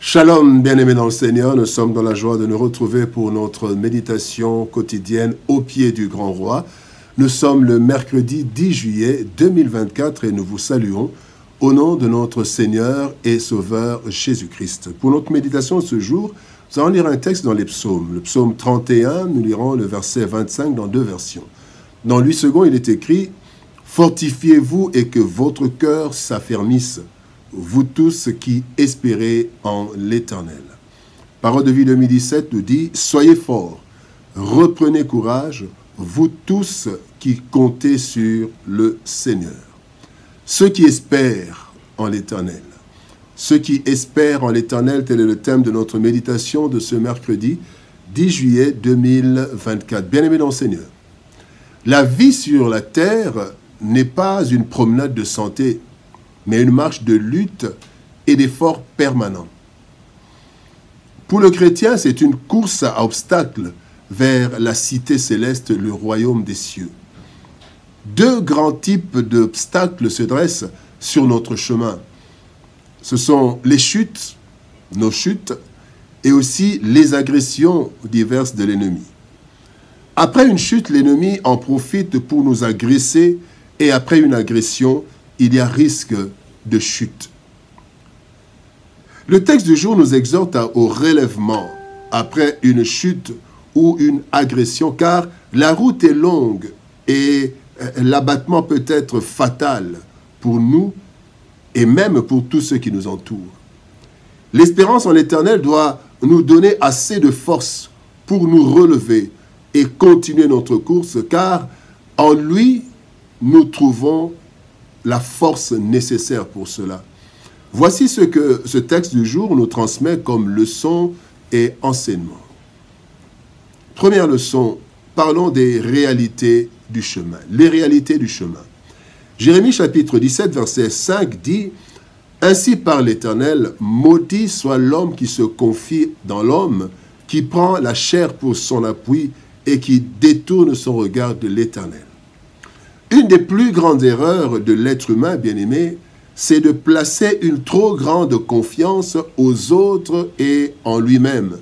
Shalom, bien-aimés dans le Seigneur, nous sommes dans la joie de nous retrouver pour notre méditation quotidienne au pied du Grand Roi. Nous sommes le mercredi 10 juillet 2024 et nous vous saluons au nom de notre Seigneur et Sauveur Jésus-Christ. Pour notre méditation ce jour, nous allons lire un texte dans les psaumes. Le psaume 31, nous lirons le verset 25 dans deux versions. Dans 8 secondes, il est écrit « Fortifiez-vous et que votre cœur s'affermisse. Vous tous qui espérez en l'Éternel. » Parole de vie 2017 nous dit « Soyez forts, reprenez courage, vous tous qui comptez sur le Seigneur. » Ceux qui espèrent en l'Éternel. Ceux qui espèrent en l'Éternel, tel est le thème de notre méditation de ce mercredi 10 juillet 2024. Bien-aimés dans le Seigneur, la vie sur la terre n'est pas une promenade de santé, mais une marche de lutte et d'efforts permanents. Pour le chrétien, c'est une course à obstacles vers la cité céleste, le royaume des cieux. Deux grands types d'obstacles se dressent sur notre chemin. Ce sont les chutes, nos chutes, et aussi les agressions diverses de l'ennemi. Après une chute, l'ennemi en profite pour nous agresser, et après une agression, il y a risque de chute. Le texte du jour nous exhorte au relèvement après une chute ou une agression, car la route est longue et l'abattement peut être fatal pour nous et même pour tous ceux qui nous entourent. L'espérance en l'Éternel doit nous donner assez de force pour nous relever et continuer notre course, car en lui, nous trouvons la force nécessaire pour cela. Voici ce que ce texte du jour nous transmet comme leçon et enseignement. Première leçon, parlons des réalités du chemin. Les réalités du chemin. Jérémie chapitre 17, verset 5 dit « Ainsi parle l'Éternel, maudit soit l'homme qui se confie dans l'homme, qui prend la chair pour son appui et qui détourne son regard de l'Éternel. » Une des plus grandes erreurs de l'être humain, bien-aimé, c'est de placer une trop grande confiance aux autres et en lui-même.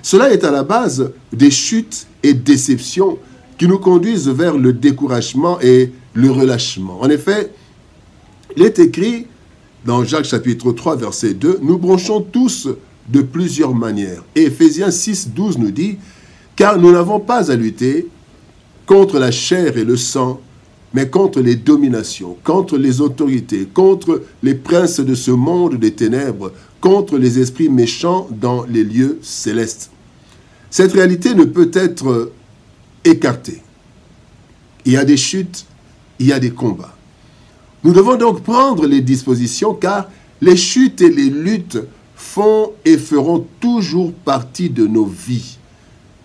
Cela est à la base des chutes et déceptions qui nous conduisent vers le découragement et le relâchement. En effet, il est écrit dans Jacques chapitre 3, verset 2, « Nous bronchons tous de plusieurs manières. » Et Éphésiens 6, 12 nous dit, « Car nous n'avons pas à lutter contre la chair et le sang, mais contre les dominations, contre les autorités, contre les princes de ce monde des ténèbres, contre les esprits méchants dans les lieux célestes. » Cette réalité ne peut être écartée. Il y a des chutes, il y a des combats. Nous devons donc prendre les dispositions, car les chutes et les luttes font et feront toujours partie de nos vies.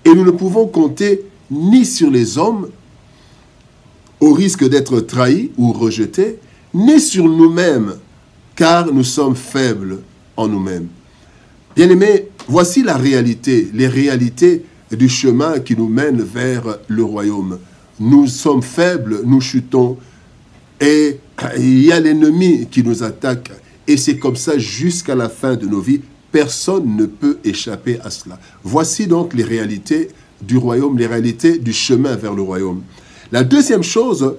Et nous ne pouvons compter ni sur les hommes, au risque d'être trahis ou rejetés, ni sur nous-mêmes, car nous sommes faibles en nous-mêmes. Bien-aimés, voici la réalité, les réalités du chemin qui nous mène vers le royaume. Nous sommes faibles, nous chutons, et il y a l'ennemi qui nous attaque, et c'est comme ça jusqu'à la fin de nos vies. Personne ne peut échapper à cela. Voici donc les réalités du royaume, les réalités du chemin vers le royaume. La deuxième chose,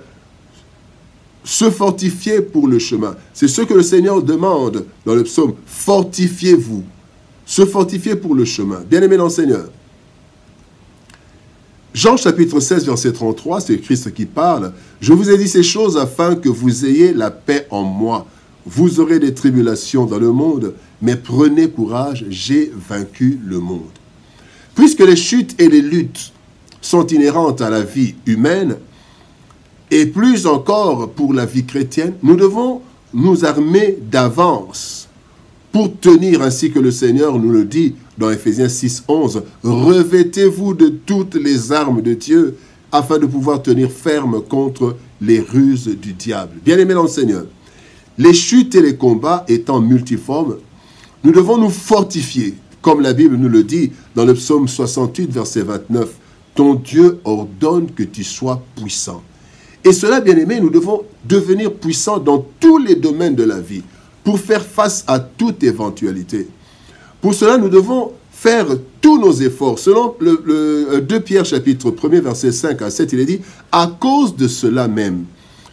se fortifier pour le chemin. C'est ce que le Seigneur demande dans le psaume. Fortifiez-vous. Se fortifier pour le chemin. Bien-aimés dans le Seigneur. Jean chapitre 16, verset 33, c'est Christ qui parle. « Je vous ai dit ces choses afin que vous ayez la paix en moi. Vous aurez des tribulations dans le monde, mais prenez courage, j'ai vaincu le monde. » Puisque les chutes et les luttes sont inhérentes à la vie humaine, et plus encore pour la vie chrétienne, nous devons nous armer d'avance pour tenir, ainsi que le Seigneur nous le dit dans Éphésiens 6, 11, « Revêtez-vous de toutes les armes de Dieu, afin de pouvoir tenir ferme contre les ruses du diable. » Bien-aimés dans le Seigneur, les chutes et les combats étant multiformes, nous devons nous fortifier, comme la Bible nous le dit dans le psaume 68, verset 29, « Ton Dieu ordonne que tu sois puissant. » Et cela, bien-aimés, nous devons devenir puissants dans tous les domaines de la vie. pour faire face à toute éventualité. Pour cela, nous devons faire tous nos efforts. Selon le 2 Pierre chapitre 1er, versets 5 à 7, il est dit « À cause de cela même,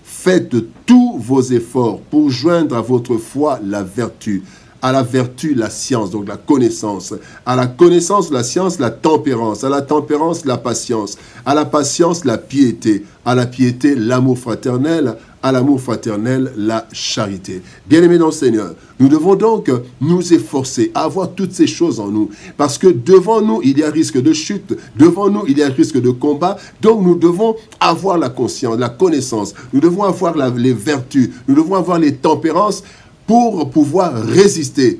faites tous vos efforts pour joindre à votre foi la vertu, à la vertu la science, donc la connaissance, à la connaissance la science, la tempérance, à la tempérance la patience, à la patience la piété, à la piété l'amour fraternel, à l'amour fraternel la charité. » Bien-aimés dans le Seigneur, nous devons donc nous efforcer à avoir toutes ces choses en nous, parce que devant nous, il y a risque de chute, devant nous, il y a risque de combat, donc nous devons avoir la conscience, la connaissance, nous devons avoir les vertus, nous devons avoir les tempérances pour pouvoir résister.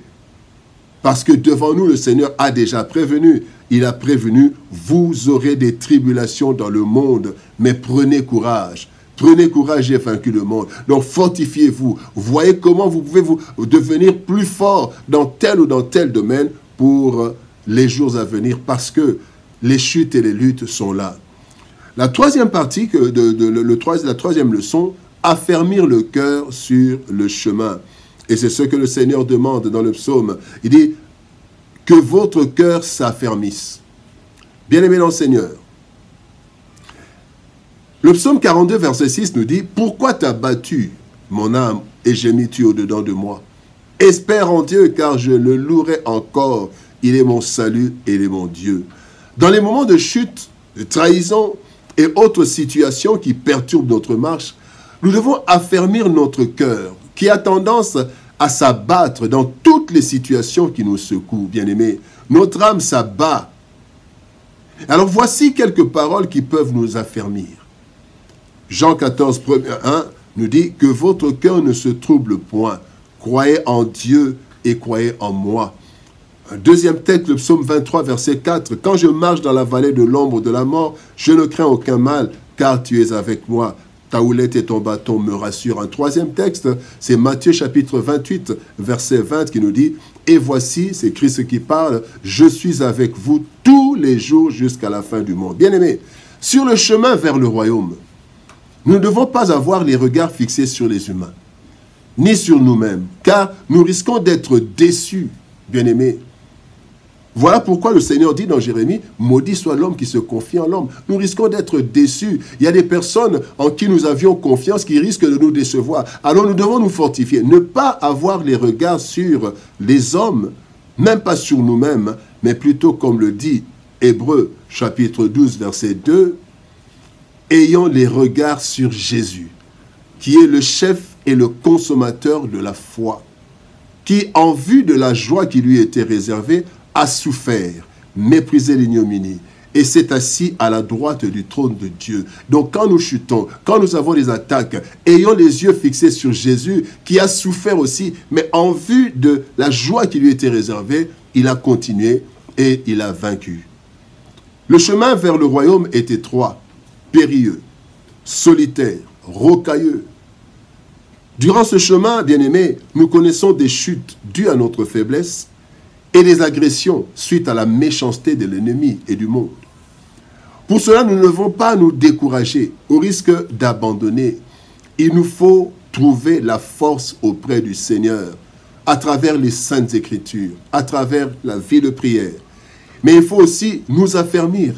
Parce que devant nous, le Seigneur a déjà prévenu. Il a prévenu, vous aurez des tribulations dans le monde, mais prenez courage. Prenez courage, j'ai vaincu le monde. Donc fortifiez-vous. Voyez comment vous pouvez vous devenir plus fort dans tel ou dans tel domaine pour les jours à venir, parce que les chutes et les luttes sont là. La troisième partie, la troisième leçon, affermir le cœur sur le chemin. Et c'est ce que le Seigneur demande dans le psaume. Il dit que votre cœur s'affermisse. Bien-aimé dans le Seigneur. Le psaume 42, verset 6 nous dit « Pourquoi t'as battu, mon âme, et gémis-tu au-dedans de moi? Espère en Dieu, car je le louerai encore. Il est mon salut et il est mon Dieu. » Dans les moments de chute, de trahison et autres situations qui perturbent notre marche, nous devons affermir notre cœur, qui a tendance à s'abattre dans toutes les situations qui nous secouent, bien-aimés. Notre âme s'abat. Alors voici quelques paroles qui peuvent nous affermir. Jean 14, 1 nous dit que votre cœur ne se trouble point. Croyez en Dieu et croyez en moi. Un deuxième texte, le psaume 23, verset 4. Quand je marche dans la vallée de l'ombre de la mort, je ne crains aucun mal, car tu es avec moi. Ta houlette et ton bâton me rassurent. Un troisième texte, c'est Matthieu chapitre 28, verset 20 qui nous dit « Et voici, c'est Christ qui parle, je suis avec vous tous les jours jusqu'à la fin du monde. » Bien-aimés, sur le chemin vers le royaume, nous ne devons pas avoir les regards fixés sur les humains, ni sur nous-mêmes, car nous risquons d'être déçus, bien-aimés. Voilà pourquoi le Seigneur dit dans Jérémie, « Maudit soit l'homme qui se confie en l'homme. » Nous risquons d'être déçus. Il y a des personnes en qui nous avions confiance qui risquent de nous décevoir. Alors nous devons nous fortifier. Ne pas avoir les regards sur les hommes, même pas sur nous-mêmes, mais plutôt comme le dit Hébreux chapitre 12, verset 2, « Ayant les regards sur Jésus, qui est le chef et le consommateur de la foi, qui, en vue de la joie qui lui était réservée, a souffert, méprisé l'ignominie, et s'est assis à la droite du trône de Dieu. » Donc quand nous chutons, quand nous avons des attaques, ayons les yeux fixés sur Jésus, qui a souffert aussi, mais en vue de la joie qui lui était réservée, il a continué et il a vaincu. Le chemin vers le royaume est étroit, périlleux, solitaire, rocailleux. Durant ce chemin, bien-aimés, nous connaissons des chutes dues à notre faiblesse et des agressions suite à la méchanceté de l'ennemi et du monde. Pour cela, nous ne devons pas nous décourager au risque d'abandonner. Il nous faut trouver la force auprès du Seigneur à travers les Saintes Écritures, à travers la vie de prière. Mais il faut aussi nous affermir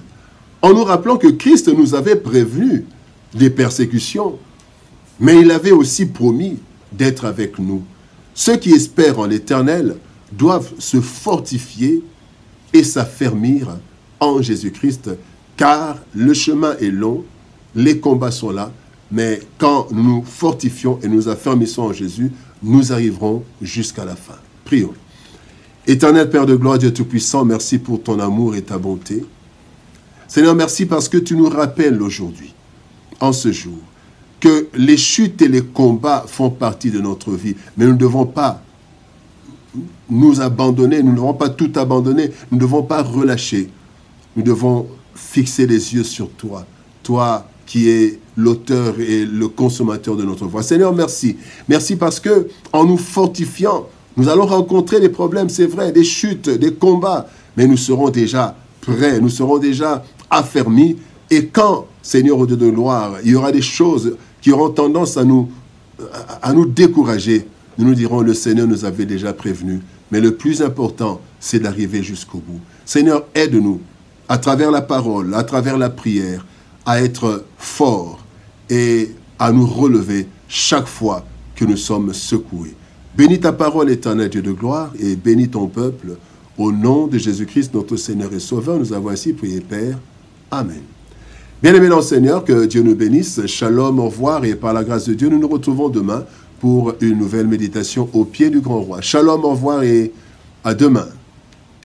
en nous rappelant que Christ nous avait prévenu des persécutions, mais il avait aussi promis d'être avec nous. Ceux qui espèrent en l'Éternel doivent se fortifier et s'affermir en Jésus-Christ, car le chemin est long, les combats sont là, mais quand nous nous fortifions et nous affermissons en Jésus, nous arriverons jusqu'à la fin. Prions. Éternel Père de gloire, Dieu Tout-Puissant, merci pour ton amour et ta bonté. Seigneur, merci parce que tu nous rappelles aujourd'hui, en ce jour, que les chutes et les combats font partie de notre vie, mais nous ne devons pas nous abandonner, nous ne devons pas tout abandonner, nous ne devons pas relâcher. Nous devons fixer les yeux sur toi, toi qui es l'auteur et le consommateur de notre foi. Seigneur, merci. Merci parce que en nous fortifiant, nous allons rencontrer des problèmes, c'est vrai, des chutes, des combats, mais nous serons déjà prêts, nous serons déjà affermis. Et quand, Seigneur, au-delà de gloire, il y aura des choses qui auront tendance à nous décourager, nous nous dirons, le Seigneur nous avait déjà prévenus. Mais le plus important, c'est d'arriver jusqu'au bout. Seigneur, aide-nous, à travers la parole, à travers la prière, à être forts et à nous relever chaque fois que nous sommes secoués. Bénis ta parole, éternel Dieu de gloire, et bénis ton peuple. Au nom de Jésus-Christ, notre Seigneur et Sauveur, nous avons ainsi prié, Père. Amen. Bien-aimés dans le Seigneur, que Dieu nous bénisse. Shalom, au revoir, et par la grâce de Dieu, nous nous retrouvons demain pour une nouvelle méditation au pied du grand roi. Shalom, au revoir et à demain.